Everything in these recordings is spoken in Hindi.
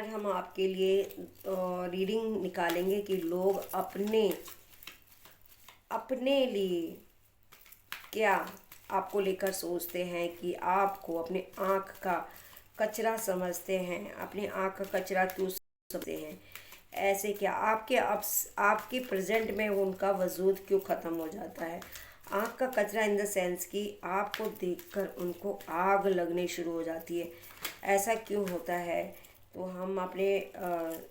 आज हम आपके लिए रीडिंग निकालेंगे कि लोग अपने अपने लिए क्या आपको लेकर सोचते हैं, कि आपको अपने आँख का कचरा समझते हैं, अपने आँख का कचरा क्यों समझते हैं। ऐसे क्या आपके प्रेजेंट में उनका वजूद क्यों ख़त्म हो जाता है। आँख का कचरा इन द सेंस कि आपको देखकर उनको आग लगने शुरू हो जाती है। ऐसा क्यों होता है। तो हम अपने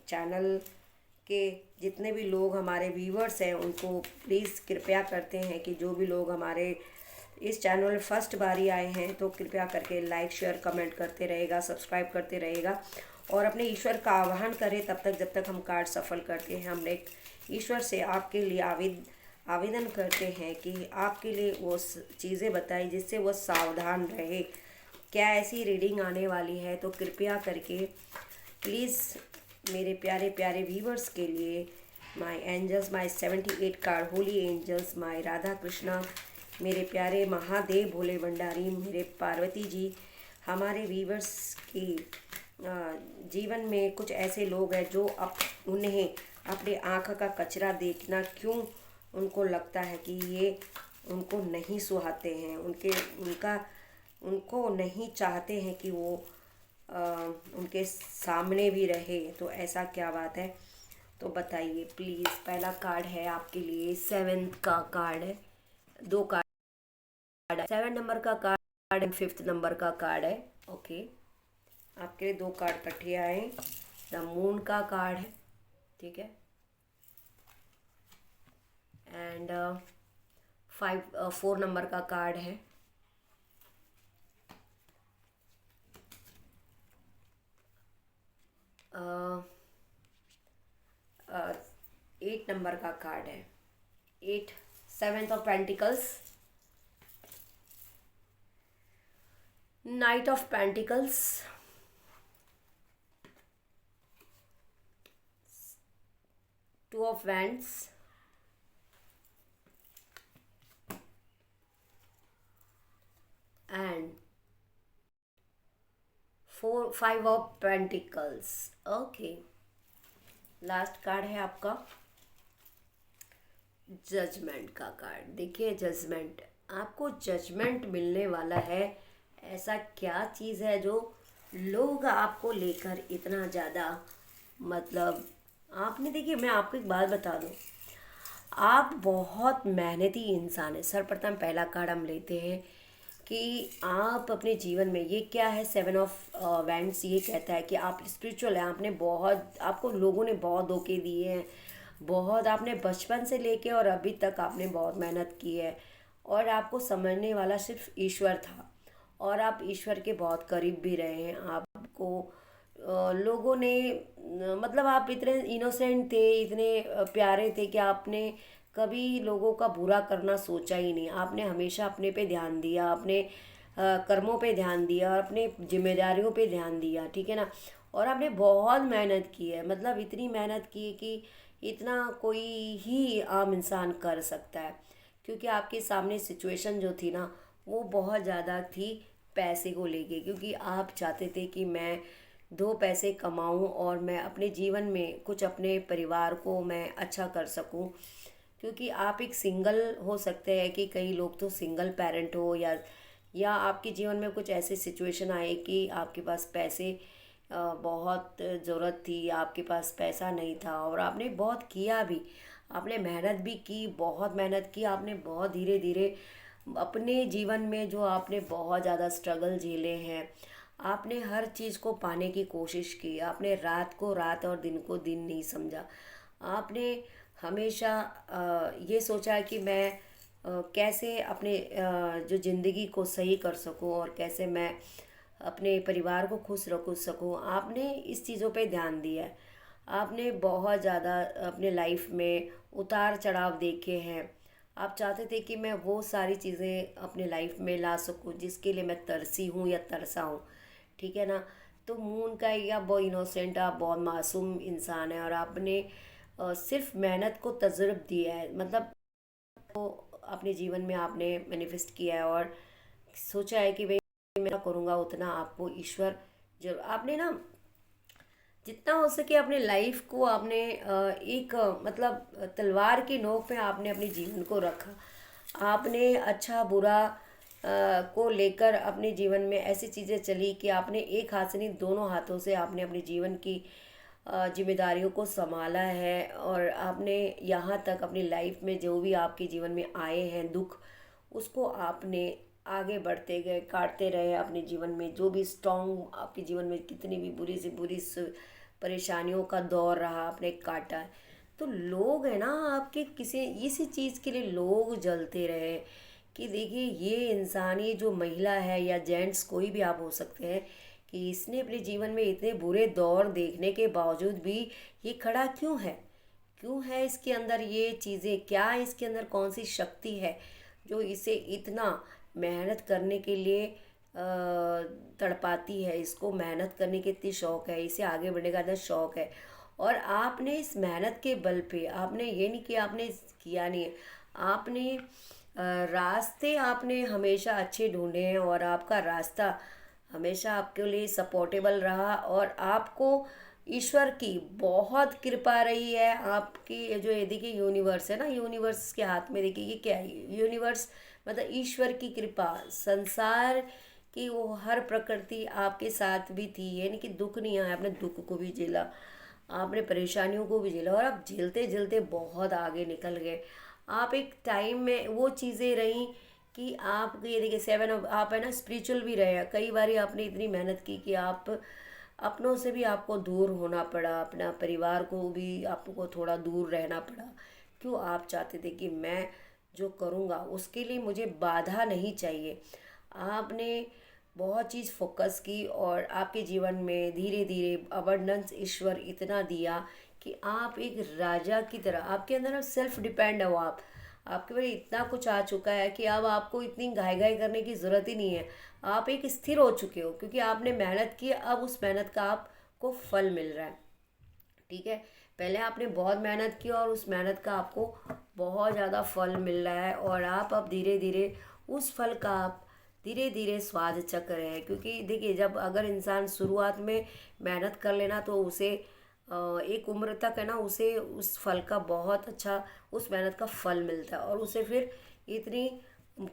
चैनल के जितने भी लोग हमारे व्यूवर्स हैं उनको प्लीज़ कृपया करते हैं कि जो भी लोग हमारे इस चैनल में फर्स्ट बारी आए हैं तो कृपया करके लाइक शेयर कमेंट करते रहेगा, सब्सक्राइब करते रहेगा और अपने ईश्वर का आह्वान करें तब तक जब तक हम कार्ड सफल करते हैं। हम एक ईश्वर से आपके लिए आवेदन करते हैं कि आपके लिए वो चीज़ें बताई जिससे वो सावधान रहे। क्या ऐसी रीडिंग आने वाली है तो कृपया करके प्लीज़ मेरे प्यारे प्यारे व्यूवर्स के लिए my angels, my 78 card holy angels, my Radha Krishna, मेरे प्यारे महादेव भोले भंडारी, मेरे पार्वती जी, हमारे व्यूवर्स की जीवन में कुछ ऐसे लोग हैं जो उन्हें अपने आँख का कचरा देखना क्यों उनको लगता है कि ये उनको नहीं सुहाते हैं, उनको नहीं चाहते हैं कि वो उनके सामने भी रहे। तो ऐसा क्या बात है, तो बताइए प्लीज़। पहला कार्ड है आपके लिए 7th का कार्ड है, दो कार्ड है, 7 नंबर का कार्ड एंड 5th नंबर का कार्ड है। ओके, आपके लिए दो कार्ड इकट्ठे आए। द मून का कार्ड है, ठीक है, एंड 4 नंबर का कार्ड है, 8 नंबर का कार्ड है, 8, 7th of pentacles, night of pentacles, 2 of wands, and 5 of pentacles. Okay, last card है आपका जजमेंट का कार्ड। देखिए जजमेंट, आपको जजमेंट मिलने वाला है। ऐसा क्या चीज़ है जो लोग आपको लेकर इतना ज़्यादा, मतलब आपने, देखिए मैं आपको एक बात बता दूँ, आप बहुत मेहनती इंसान है। सर्वप्रथम पहला कार्ड हम लेते हैं कि आप अपने जीवन में, ये क्या है, 7 ऑफ वैंड्स, ये कहता है कि आप स्पिरिचुअल हैं। आपको लोगों ने बहुत धोखे दिए हैं, बहुत आपने बचपन से लेके और अभी तक आपने बहुत मेहनत की है और आपको समझने वाला सिर्फ ईश्वर था और आप ईश्वर के बहुत करीब भी रहे हैं। आपको लोगों ने मतलब आप इतने इनोसेंट थे, इतने प्यारे थे कि आपने कभी लोगों का बुरा करना सोचा ही नहीं। आपने हमेशा अपने पे ध्यान दिया, अपने कर्मों पे ध्यान दिया और अपने जिम्मेदारियों पे ध्यान दिया, ठीक है ना। और आपने बहुत मेहनत की है, मतलब इतनी मेहनत की कि इतना कोई ही आम इंसान कर सकता है, क्योंकि आपके सामने सिचुएशन जो थी ना वो बहुत ज़्यादा थी पैसे को लेके, क्योंकि आप चाहते थे कि मैं दो पैसे कमाऊं और मैं अपने जीवन में कुछ अपने परिवार को मैं अच्छा कर सकूं। क्योंकि आप एक सिंगल हो सकते हैं कि कई लोग तो सिंगल पेरेंट हो, या आपके जीवन में कुछ ऐसे सिचुएशन आए कि आपके पास पैसे बहुत ज़रूरत थी, आपके पास पैसा नहीं था और आपने बहुत किया भी, आपने मेहनत भी की, बहुत मेहनत की आपने, बहुत धीरे धीरे अपने जीवन में जो आपने बहुत ज़्यादा स्ट्रगल झेले हैं, आपने हर चीज़ को पाने की कोशिश की, आपने रात को रात और दिन को दिन नहीं समझा। आपने हमेशा ये सोचा कि मैं कैसे अपने जो ज़िंदगी को सही कर सकूं और कैसे मैं अपने परिवार को खुश रख सकूं। आपने इस चीज़ों पे ध्यान दिया है। आपने बहुत ज़्यादा अपने लाइफ में उतार चढ़ाव देखे हैं। आप चाहते थे कि मैं वो सारी चीज़ें अपने लाइफ में ला सकूं जिसके लिए मैं तरसी हूँ या तरसा हूँ, ठीक है ना। तो मून का या बहुत इनोसेंट, आप बहुत मासूम इंसान है और आपने सिर्फ मेहनत को तजुर्ब दिया है, मतलब तो अपने जीवन में आपने मैनिफेस्ट किया है और सोचा है कि भाई मैं करूँगा उतना आपको ईश्वर, जब आपने ना जितना हो सके अपने लाइफ को आपने एक मतलब तलवार की नोक पे आपने अपने जीवन को रखा। आपने अच्छा बुरा को लेकर अपने जीवन में ऐसी चीज़ें चली कि आपने एक हाथ से नहीं, दोनों हाथों से आपने अपने जीवन की जिम्मेदारियों को संभाला है। और आपने यहाँ तक अपनी लाइफ में जो भी आपके जीवन में आए हैं दुख, उसको आपने आगे बढ़ते गए, काटते रहे अपने जीवन में। जो भी स्ट्रॉन्ग आपके जीवन में कितनी भी बुरी से बुरी परेशानियों का दौर रहा, आपने काटा है। तो लोग है ना आपके किसी इसी चीज़ के लिए लोग जलते रहे कि देखिए ये इंसान, ये जो महिला है या जेंट्स कोई भी आप हो सकते हैं, कि इसने अपने जीवन में इतने बुरे दौर देखने के बावजूद भी ये खड़ा क्यों है। क्यों है इसके अंदर ये चीज़ें, क्या इसके अंदर कौन सी शक्ति है जो इसे इतना मेहनत करने के लिए तड़पाती है। इसको मेहनत करने की इतनी शौक़ है, इसे आगे बढ़ने का इतना शौक़ है। और आपने इस मेहनत के बल पे, आपने ये नहीं कि आपने किया नहीं है, आपने रास्ते आपने हमेशा अच्छे ढूंढे हैं और आपका रास्ता हमेशा आपके लिए सपोर्टेबल रहा। और आपको ईश्वर की बहुत कृपा रही है। आपकी ये जो ये देखिए यूनिवर्स है ना, यूनिवर्स के हाथ में देखिए ये क्या है, यूनिवर्स मतलब ईश्वर की कृपा, संसार की वो हर प्रकृति आपके साथ भी थी। यानी कि दुख नहीं आया, आपने दुख को भी झेला, आपने परेशानियों को भी झेला और आप झेलते झेलते बहुत आगे निकल गए। आप एक टाइम में वो चीज़ें रहीं कि आप ये देखिए सेवन ऑफ आप है ना स्पिरिचुअल भी रहे। कई बार आपने इतनी मेहनत की कि आप अपनों से भी आपको दूर होना पड़ा, अपना परिवार को भी आपको थोड़ा दूर रहना पड़ा। क्यों? आप चाहते थे कि मैं जो करूँगा उसके लिए मुझे बाधा नहीं चाहिए। आपने बहुत चीज़ फोकस की और आपके जीवन में धीरे धीरे अबंडेंस ईश्वर इतना दिया कि आप एक राजा की तरह, आपके अंदर अब सेल्फ डिपेंड हो। आप आपके पास इतना कुछ आ चुका है कि अब आपको इतनी घाई घाई करने की ज़रूरत ही नहीं है। आप एक स्थिर हो चुके हो क्योंकि आपने मेहनत की, अब उस मेहनत का आपको फल मिल रहा है। ठीक है, पहले आपने बहुत मेहनत की और उस मेहनत का आपको बहुत ज़्यादा फल मिल रहा है और आप अब धीरे धीरे उस फल का आप धीरे धीरे स्वाद चख रहे हैं। क्योंकि देखिए जब अगर इंसान शुरुआत में मेहनत कर लेना तो उसे एक उम्र तक है ना उसे उस फल का बहुत अच्छा, उस मेहनत का फल मिलता है और उसे फिर इतनी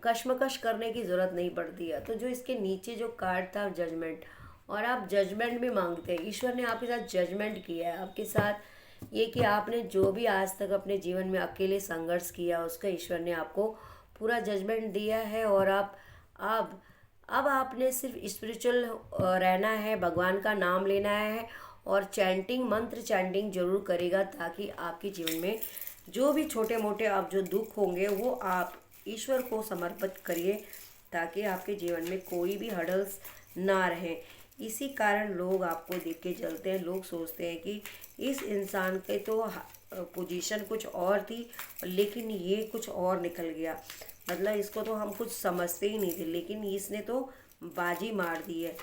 कश्मकश करने की ज़रूरत नहीं पड़ती है। तो जो इसके नीचे जो कार्ड था जजमेंट, और आप जजमेंट भी मांगते हैं, ईश्वर ने आपके साथ जजमेंट किया है आपके साथ। ये कि आपने जो भी आज तक अपने जीवन में अकेले संघर्ष किया उसका ईश्वर ने आपको पूरा जजमेंट दिया है। और आप अब अब आपने सिर्फ स्पिरिचुअल रहना है, भगवान का नाम लेना है और चैंटिंग, मंत्र चैंटिंग जरूर करेगा ताकि आपके जीवन में जो भी छोटे मोटे आप जो दुख होंगे वो आप ईश्वर को समर्पित करिए ताकि आपके जीवन में कोई भी हर्डल्स ना रहे। इसी कारण लोग आपको देख के चलते हैं। लोग सोचते हैं कि इस इंसान के तो पोजीशन कुछ और थी लेकिन ये कुछ और निकल गया, मतलब इसको तो हम कुछ समझते ही नहीं थे लेकिन इसने तो बाजी मार दी है।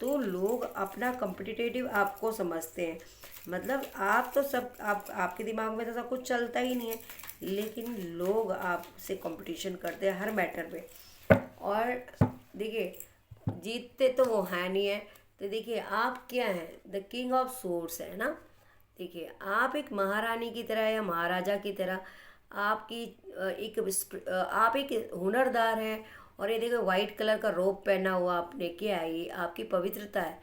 तो लोग अपना कॉम्पिटिटिव आपको समझते हैं, मतलब आप तो सब आपके दिमाग में तो सब कुछ चलता ही नहीं है लेकिन लोग आपसे कंपटीशन करते हैं हर मैटर पे। और देखिए जीतते तो वो है नहीं है। तो देखिए आप क्या हैं, द किंग ऑफ सोर्स है ना। देखिए आप एक महारानी की तरह या महाराजा की तरह, आपकी आप एक हुनरदार हैं। और ये देखो वाइट कलर का रोब पहना हुआ आपने, क्या है ये? आपकी पवित्रता है।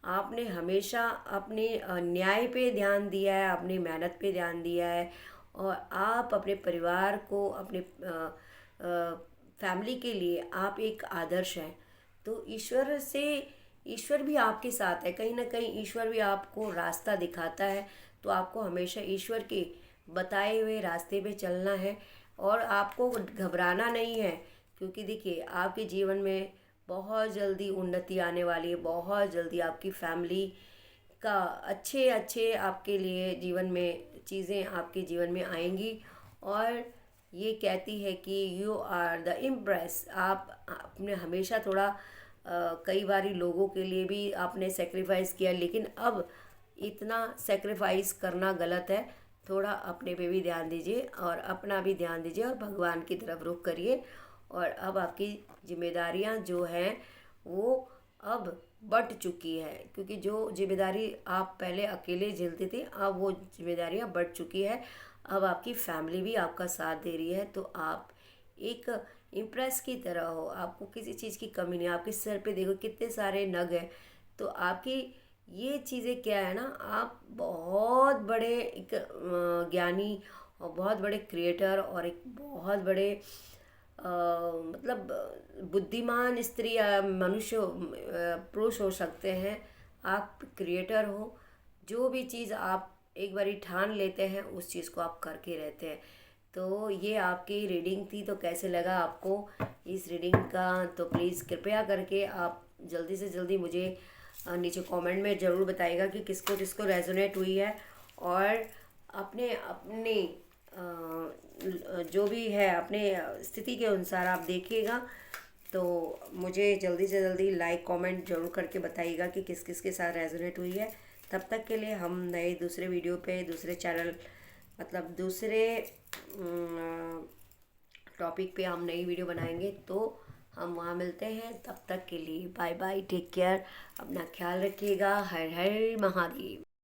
आपने हमेशा अपने न्याय पे ध्यान दिया है, अपनी मेहनत पे ध्यान दिया है और आप अपने परिवार को, अपने फैमिली के लिए आप एक आदर्श हैं। तो ईश्वर भी आपके साथ है, कहीं ना कहीं ईश्वर भी आपको रास्ता दिखाता है। तो आपको हमेशा ईश्वर के बताए हुए रास्ते पे चलना है और आपको घबराना नहीं है। क्योंकि देखिए आपके जीवन में बहुत जल्दी उन्नति आने वाली है, बहुत जल्दी आपकी फैमिली का अच्छे अच्छे आपके लिए जीवन में चीज़ें आपके जीवन में आएंगी। और ये कहती है कि यू आर द इम्प्रेस। आप आपने हमेशा थोड़ा कई बारी लोगों के लिए भी आपने सेक्रीफाइस किया लेकिन अब इतना सेक्रीफाइस करना गलत है। थोड़ा अपने पे भी ध्यान दीजिए और अपना भी ध्यान दीजिए और भगवान की तरफ रुख करिए। और अब आपकी जिम्मेदारियां जो हैं वो अब बढ़ चुकी है, क्योंकि जो जिम्मेदारी आप पहले अकेले झेलते थे अब वो जिम्मेदारियां बढ़ चुकी है। अब आपकी फैमिली भी आपका साथ दे रही है, तो आप एक इम्प्रेस की तरह हो, आपको किसी चीज़ की कमी नहीं। आपके सर पे देखो कितने सारे नग हैं, तो आपकी ये चीज़ें क्या है ना, आप बहुत बड़े एक ज्ञानी और बहुत बड़े क्रिएटर और एक बहुत बड़े मतलब बुद्धिमान स्त्री या मनुष्य पुरुष हो सकते हैं। आप क्रिएटर हो, जो भी चीज़ आप एक बारी ठान लेते हैं उस चीज़ को आप करके रहते हैं। तो ये आपकी रीडिंग थी, तो कैसे लगा आपको इस रीडिंग का, तो प्लीज़ कृपया करके आप जल्दी से जल्दी मुझे नीचे कमेंट में ज़रूर बताइएगा कि किसको किसको रेजोनेट हुई है। और अपने अपने जो भी है अपने स्थिति के अनुसार आप देखिएगा। तो मुझे जल्दी से जल्दी लाइक कमेंट जरूर करके बताइएगा कि किस किस के साथ रेजोनेट हुई है। तब तक के लिए हम नए दूसरे वीडियो पे दूसरे चैनल मतलब दूसरे टॉपिक पे हम नई वीडियो बनाएंगे, तो हम वहाँ मिलते हैं। तब तक के लिए बाय बाय, टेक केयर, अपना ख्याल रखिएगा। हर हर महादेव।